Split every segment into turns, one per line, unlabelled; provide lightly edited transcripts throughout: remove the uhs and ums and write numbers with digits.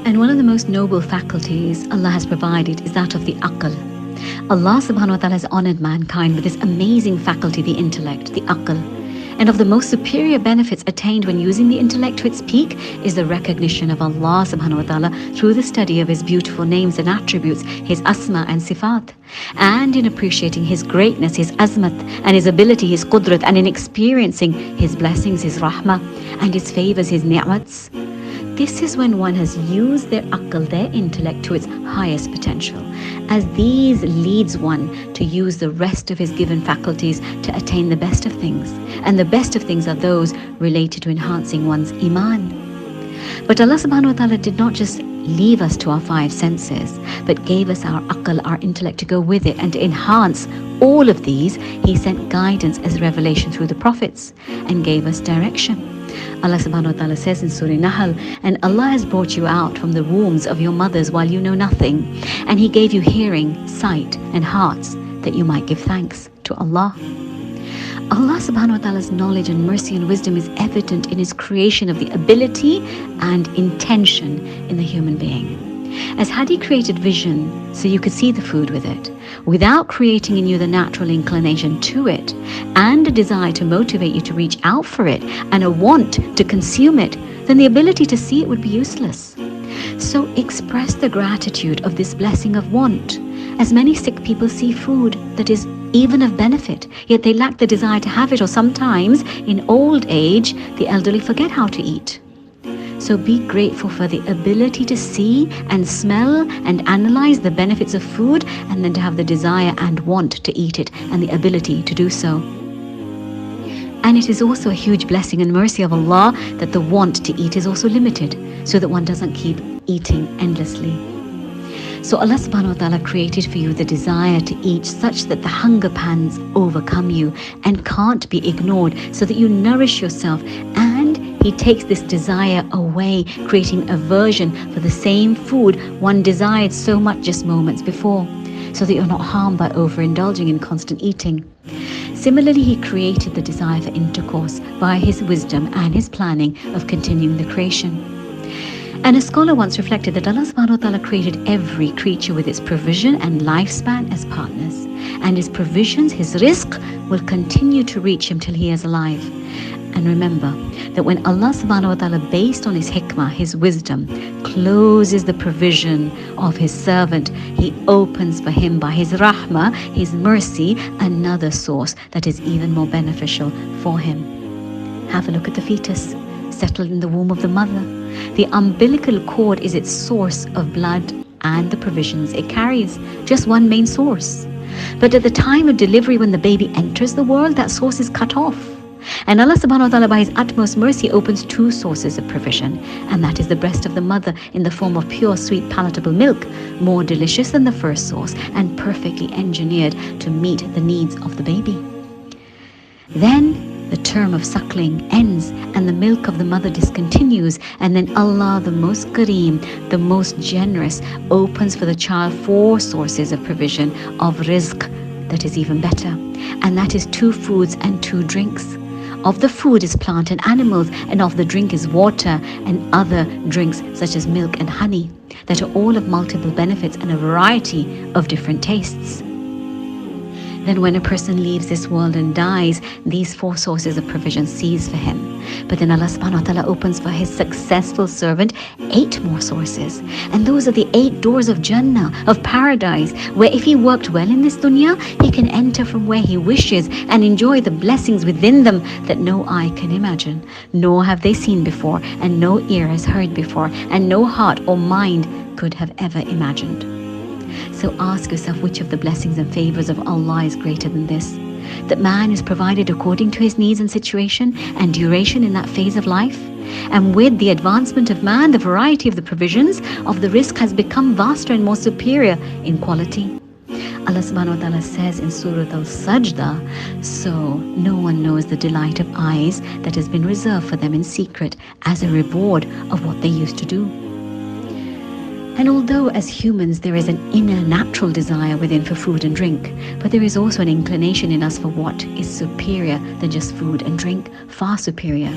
And one of the most noble faculties Allah has provided is that of the aql. Allah subhanahu wa ta'ala has honored mankind with this amazing faculty, the intellect, the aql. And of the most superior benefits attained when using the intellect to its peak is the recognition of Allah subhanahu wa ta'ala through the study of His beautiful names and attributes, His asma and sifat, and in appreciating His greatness, His azmat, and His ability, His qudrat, and in experiencing His blessings, His rahmah, and His favors, His ni'mats. This is when one has used their aql, their intellect, to its highest potential, as these leads one to use the rest of his given faculties to attain the best of things. And the best of things are those related to enhancing one's Imaan. But Allah subhanahu wa ta'ala did not just leave us to our five senses, but gave us our aql, our intellect, to go with it. And to enhance all of these, He sent guidance as revelation through the prophets and gave us direction. Allah subhanahu wa ta'ala says in Surah Nahl, and Allah has brought you out from the wombs of your mothers while you know nothing, and He gave you hearing, sight, and hearts that you might give thanks to Allah. Allah subhanahu wa ta'ala's knowledge and mercy and wisdom is evident in His creation of the ability and intention in the human being. As had He created vision so you could see the food with it, without creating in you the natural inclination to it, and a desire to motivate you to reach out for it, and a want to consume it, then the ability to see it would be useless. So express the gratitude of this blessing of want. As many sick people see food that is even of benefit, yet they lack the desire to have it, or sometimes in old age the elderly forget how to eat. So be grateful for the ability to see and smell and analyze the benefits of food, and then to have the desire and want to eat it, and the ability to do so. And it is also a huge blessing and mercy of Allah that the want to eat is also limited, so that one doesn't keep eating endlessly. So Allah subhanahu wa ta'ala created for you the desire to eat such that the hunger pangs overcome you and can't be ignored, so that you nourish yourself, and He takes this desire away, creating aversion for the same food one desired so much just moments before, so that you're not harmed by overindulging in constant eating. Similarly, He created the desire for intercourse by His wisdom and His planning of continuing the creation. And a scholar once reflected that Allah subhanahu wa ta'ala created every creature with its provision and lifespan as partners. And His provisions, His rizq, will continue to reach him till he is alive. And remember that when Allah subhanahu wa ta'ala, based on His hikmah, His wisdom, closes the provision of His servant, He opens for him by His rahmah, His mercy, another source that is even more beneficial for him. Have a look at the fetus settled in the womb of the mother. The umbilical cord is its source of blood and the provisions it carries, just one main source. But at the time of delivery, when the baby enters the world, that source is cut off. And Allah subhanahu wa ta'ala, by His utmost mercy, opens two sources of provision, and that is the breast of the mother in the form of pure, sweet, palatable milk, more delicious than the first source and perfectly engineered to meet the needs of the baby. Then the term of suckling ends and the milk of the mother discontinues, and then Allah, the most Kareem, the most generous, opens for the child four sources of provision of rizq that is even better, and that is two foods and two drinks. Of the food is plant and animals, and of the drink is water and other drinks such as milk and honey, that are all of multiple benefits and a variety of different tastes. Then when a person leaves this world and dies, these four sources of provision cease for him. But then Allah subhanahu wa ta'ala opens for His successful servant 8 more sources. And those are the 8 doors of Jannah, of paradise, where if he worked well in this dunya, he can enter from where he wishes and enjoy the blessings within them that no eye can imagine, nor have they seen before, and no ear has heard before, and no heart or mind could have ever imagined. So ask yourself, which of the blessings and favors of Allah is greater than this? That man is provided according to his needs and situation and duration in that phase of life. And with the advancement of man, the variety of the provisions of the rizq has become vaster and more superior in quality. Allah subhanahu wa ta'ala says in Surah Al-Sajdah, so no one knows the delight of eyes that has been reserved for them in secret as a reward of what they used to do. And although as humans there is an inner natural desire within for food and drink, but there is also an inclination in us for what is superior than just food and drink, far superior.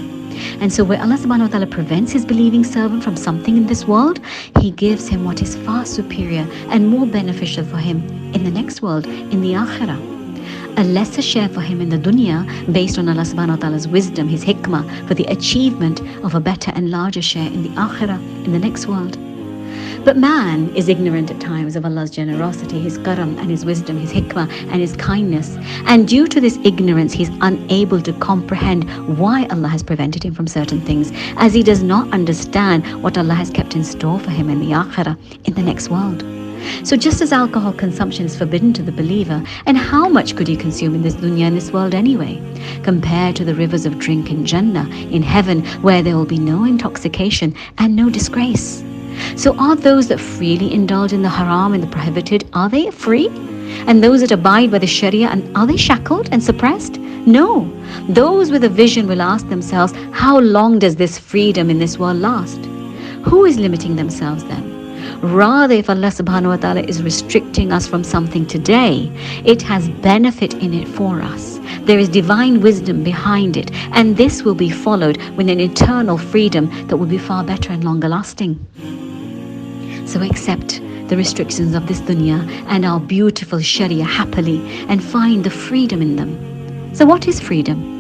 And so where Allah subhanahu wa ta'ala prevents his believing servant from something in this world, he gives him what is far superior and more beneficial for him in the next world, in the akhirah. A lesser share for him in the dunya based on Allah subhanahu wa ta'ala's wisdom, his hikmah, for the achievement of a better and larger share in the akhirah, in the next world. But man is ignorant at times of Allah's generosity, his karam and his wisdom, his hikmah and his kindness. And due to this ignorance, he's unable to comprehend why Allah has prevented him from certain things, as he does not understand what Allah has kept in store for him in the akhirah, in the next world. So just as alcohol consumption is forbidden to the believer, and how much could he consume in this dunya, in this world anyway, compared to the rivers of drink in Jannah, in heaven, where there will be no intoxication and no disgrace. So are those that freely indulge in the haram and the prohibited, are they free? And those that abide by the Sharia, and are they shackled and suppressed? No. Those with a vision will ask themselves, how long does this freedom in this world last? Who is limiting themselves then? Rather, if Allah subhanahu wa ta'ala is restricting us from something today, it has benefit in it for us. There is divine wisdom behind it, and this will be followed with an eternal freedom that will be far better and longer lasting. So accept the restrictions of this dunya and our beautiful Sharia happily, and find the freedom in them. So what is freedom?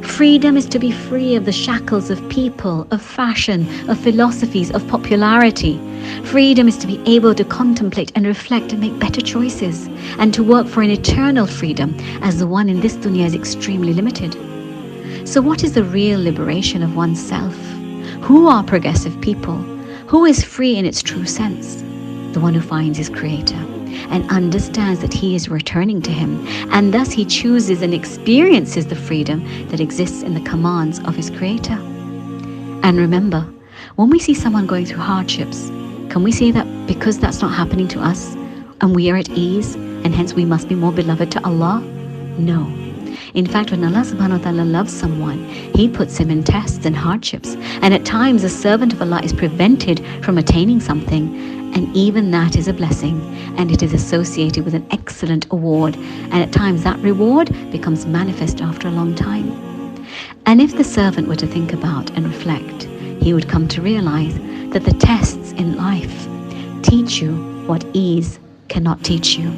Freedom is to be free of the shackles of people, of fashion, of philosophies, of popularity. Freedom is to be able to contemplate and reflect and make better choices, and to work for an eternal freedom, as the one in this dunya is extremely limited. So what is the real liberation of oneself? Who are progressive people? Who is free in its true sense? The one who finds his creator and understands that he is returning to him, and thus he chooses and experiences the freedom that exists in the commands of his creator. And remember, when we see someone going through hardships, can we say that because that's not happening to us and we are at ease, and hence we must be more beloved to Allah? No. In fact, when Allah subhanahu wa ta'ala loves someone, he puts him in tests and hardships, and at times a servant of Allah is prevented from attaining something, and even that is a blessing, and it is associated with an excellent award, and at times that reward becomes manifest after a long time. And if the servant were to think about and reflect, he would come to realize that the tests in life teach you what ease cannot teach you.